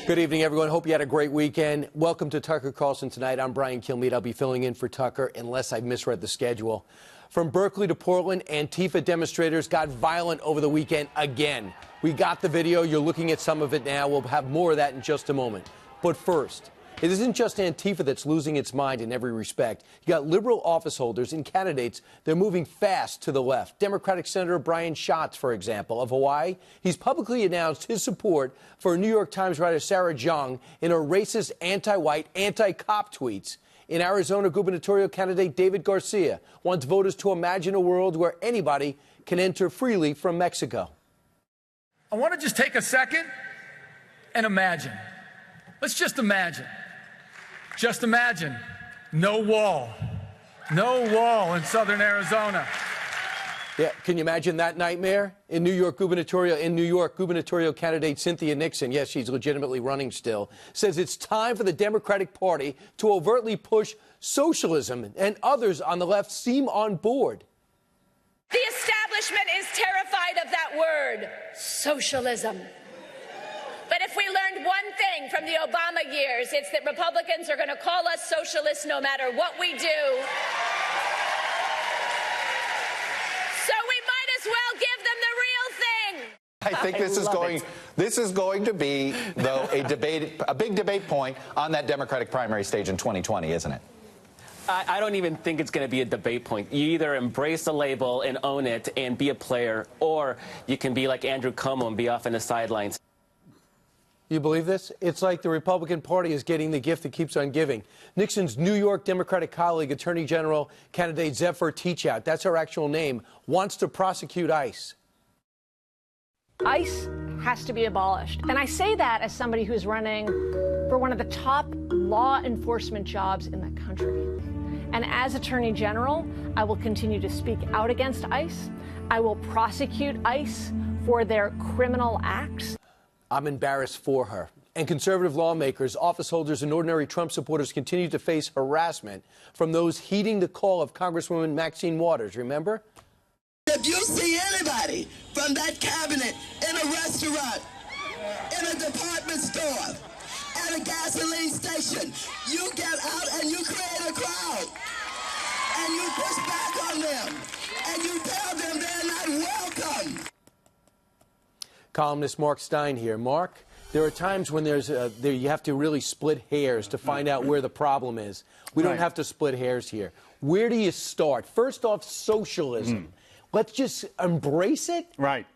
Good evening, everyone. Hope you had a great weekend. Welcome to Tucker Carlson Tonight. I'm Brian Kilmeade. I'll be filling in for Tucker unless I've misread the schedule. From Berkeley to Portland, Antifa demonstrators got violent over the weekend again. We got the video. You're looking at some of it now. We'll have more of that in just a moment. But first, it isn't just Antifa that's losing its mind in every respect. You got liberal office holders and candidates. They're moving fast to the left. Democratic Senator Brian Schatz, for example, of Hawaii, he's publicly announced his support for New York Times writer Sarah Jeong in her racist, anti-white, anti-cop tweets. In Arizona, gubernatorial candidate David Garcia wants voters to imagine a world where anybody can enter freely from Mexico. I want to just take a second and imagine. Let's just imagine. Just imagine no wall in southern Arizona. Yeah, can you imagine that nightmare? In New York, gubernatorial candidate Cynthia Nixon, yes, she's legitimately running still, says it's time for the Democratic Party to overtly push socialism, and others on the left seem on board. The establishment is terrified of that word, socialism. But if we learned one thing from the Obama years, it's that Republicans are going to call us socialists no matter what we do. So we might as well give them the real thing. I think this is going to be, though, a big debate point on that Democratic primary stage in 2020, isn't it? I don't even think it's going to be a debate point. You either embrace the label and own it and be a player, or you can be like Andrew Cuomo and be off in the sidelines. You believe this? It's like the Republican Party is getting the gift that keeps on giving. Nixon's New York Democratic colleague, Attorney General candidate Zephyr Teachout, that's her actual name, wants to prosecute ICE. ICE has to be abolished. And I say that as somebody who's running for one of the top law enforcement jobs in the country. And as Attorney General, I will continue to speak out against ICE. I will prosecute ICE for their criminal acts. I'm embarrassed for her. And conservative lawmakers, office holders, and ordinary Trump supporters continue to face harassment from those heeding the call of Congresswoman Maxine Waters. Remember? If you see anybody from that cabinet in a restaurant, in a department store, at a gasoline station, you get out and you create a crowd. And you push back on them. And you tell them they're not welcome. Columnist Mark Steyn here. Mark, there are times when you have to really split hairs to find out where the problem is. We don't have to split hairs here. Where do you start? First off, socialism. Let's just embrace it. Right.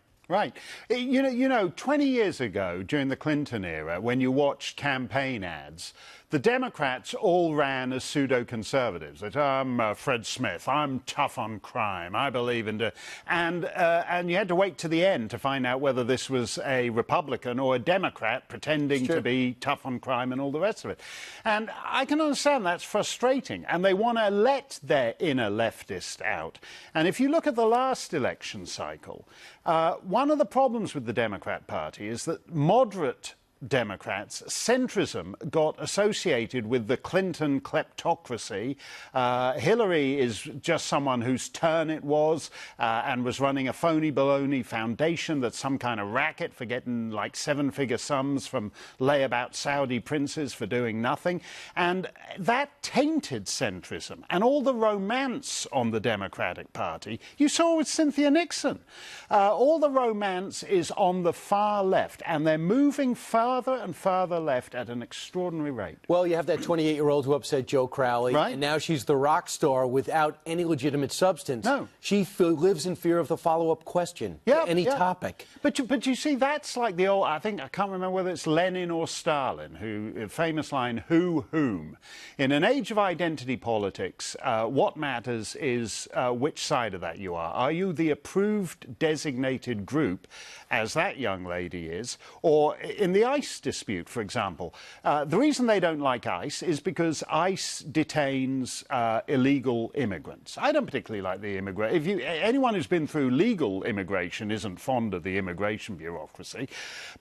You know, 20 years ago, during the Clinton era, when you watched campaign ads, the Democrats all ran as pseudo-conservatives. That I'm Fred Smith. I'm tough on crime. I believe in and you had to wait to the end to find out whether this was a Republican or a Democrat pretending to be tough on crime and all the rest of it. And I can understand that's frustrating. And they want to let their inner leftist out. And if you look at the last election cycle, one of the problems with the Democrat Party is that moderate Democrats, centrism got associated with the Clinton kleptocracy. Hillary is just someone whose turn it was and was running a phony baloney foundation that's some kind of racket for getting like seven-figure sums from layabout Saudi princes for doing nothing. And that tainted centrism and all the romance on the Democratic Party. You saw with Cynthia Nixon. All the romance is on the far left, and they're moving farther and farther left at an extraordinary rate. Well, you have that 28-year-old who upset Joe Crowley, and now she's the rock star without any legitimate substance. No. She lives in fear of the follow-up question to any topic. But you see, that's like the old, I can't remember whether it's Lenin or Stalin, who, famous line, whom. In an age of identity politics, what matters is which side of that you are. Are you the approved designated group, as that young lady is, or in the ICE dispute, for example, the reason they don't like ICE is because ICE detains illegal immigrants. I don't particularly like the immigrant. Anyone who's been through legal immigration isn't fond of the immigration bureaucracy.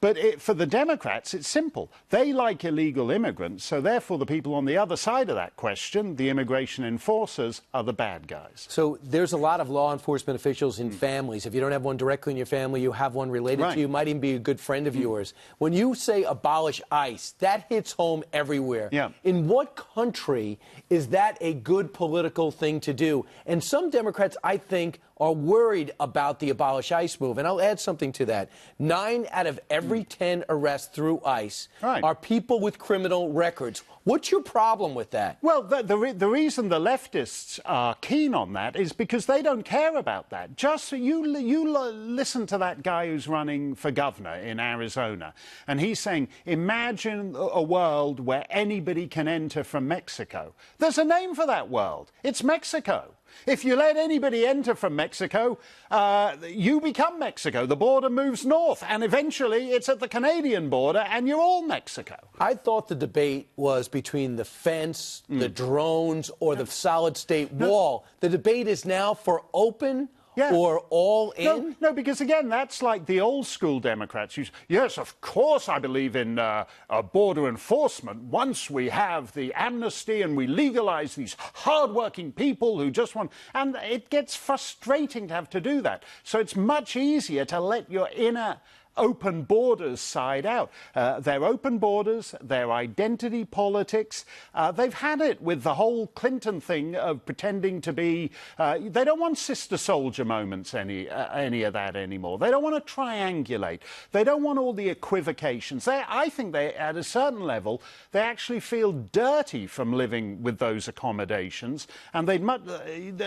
But for the Democrats, it's simple. They like illegal immigrants, so therefore the people on the other side of that question, the immigration enforcers, are the bad guys. So there's a lot of law enforcement officials in families. If you don't have one directly in your family, you have one related to you, might even be a good friend of yours. When you say say abolish ICE, that hits home everywhere. Yeah. In what country is that a good political thing to do? And some Democrats, I think, are worried about the abolish ICE move. And I'll add something to that. 9 out of every 10 arrests through ICE are people with criminal records. What's your problem with that? Well, the reason the leftists are keen on that is because they don't care about that. Just so you listen to that guy who's running for governor in Arizona, and he's saying, imagine a world where anybody can enter from Mexico. There's a name for that world. It's Mexico. If you let anybody enter from Mexico, you become Mexico. The border moves north, and eventually it's at the Canadian border, and you're all Mexico. I thought the debate was between the fence, the drones, or the solid-state wall. The debate is now for open or all in? No, because again, that's like the old school Democrats who say, yes, of course I believe in border enforcement once we have the amnesty and we legalize these hardworking people who just want... And it gets frustrating to have to do that. So it's much easier to let your inner open borders side out. They're open borders, they're identity politics. They've had it with the whole Clinton thing of pretending to be... they don't want sister soldier moments, any of that anymore. They don't want to triangulate. They don't want all the equivocations. I think they, at a certain level, they actually feel dirty from living with those accommodations. And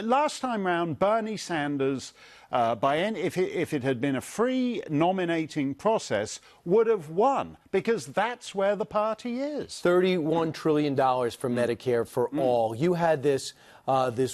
last time round, Bernie Sanders... if it had been a free nominating process, would have won, because that's where the party is. $31 trillion for Medicare for all. You had this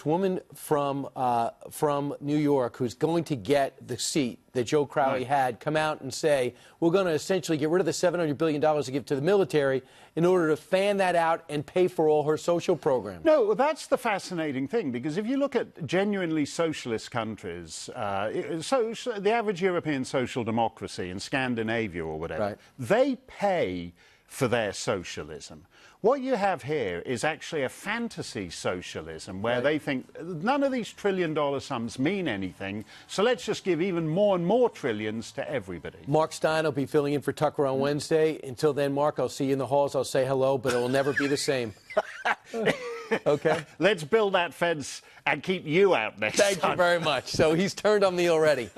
woman from New York who's going to get the seat that Joe Crowley had come out and say, we're going to essentially get rid of the $700 billion to give to the military in order to fan that out and pay for all her social programs. No, that's the fascinating thing, because if you look at genuinely socialist countries, the average European social democracy in Scandinavia or whatever, they pay for their socialism. What you have here is actually a fantasy socialism where they think none of these trillion-dollar sums mean anything, so let's just give even more and more trillions to everybody. Mark Steyn will be filling in for Tucker on Wednesday. Until then, Mark, I'll see you in the halls. I'll say hello, but it will never be the same. Okay? Let's build that fence and keep you out next time. Thank you very much. So he's turned on me already.